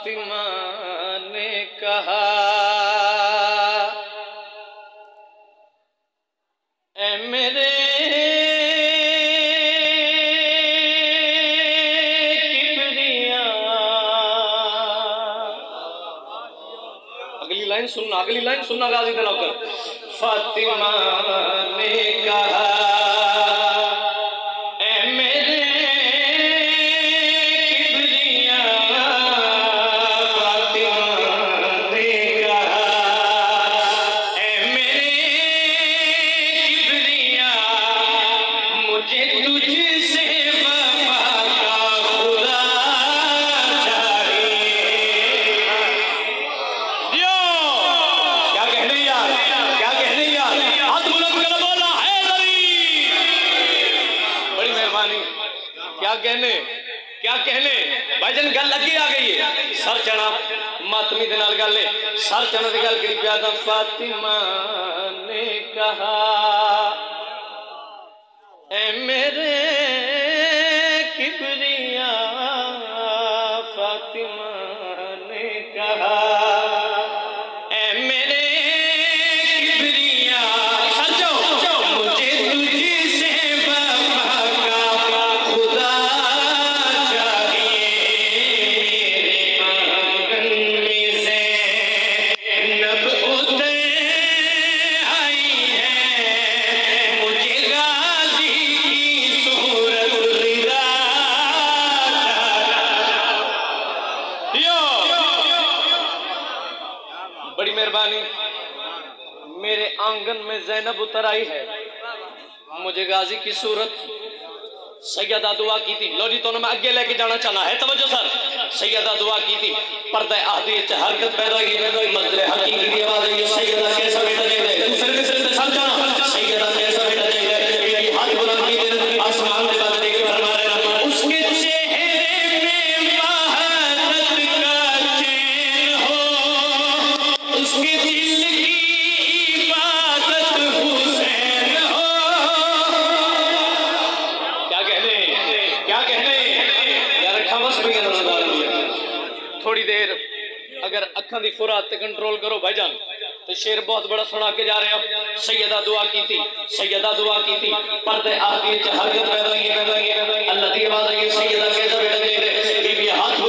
فاطمہ نے کہا اے میرے اگلی لائن سننا غازی دلاؤ کر فاطمہ نے کہا اے میرے کبریاء فاطمہ نے کہا اے میرے کبریاء مجھے تجھ سے وفا کا خدا کیا کہنے بھائی جان گل لگی آ گئی ہے سر چڑھا ماتمی دے نال گل لے سر چڑھا دی گل کری پیادا فاطمہ نے کہا اے میرے کبریاء فاطمہ نے کہا اے میرے میرے آنگن میں زینب اتر آئی ہے مجھے غازی کی صورت سیدہ دعا کی تھی لو جی تو میں آگے لے کے جانا چاہنا ہے توجہ سر سیدہ دعا کی تھی پردہ آہدی حرکت پیدا کی مزل حقیقی کی آواز ہے سیدہ کیسا بیٹا جائے دے دوسرے سے سمجھانا سیدہ کیسا بیٹا جائے دے میری ہاتھ بلند کی دے آسمان میں بات دے کے فرما رہے اس کے چہرے میں وحدت کا چین ہو اس کے دل کی تھوڑی دیر اگر اکھاں دی فرات تے کنٹرول کرو بھائی جان تو شیر بہت بڑا سنا کے جا رہے ہیں سیدہ دعا کی تھی پردے آہدی حرکت پیدا کی اللہ دی آواز ہے سیدہ کیسا بیٹا جائے بی بی ہاتھ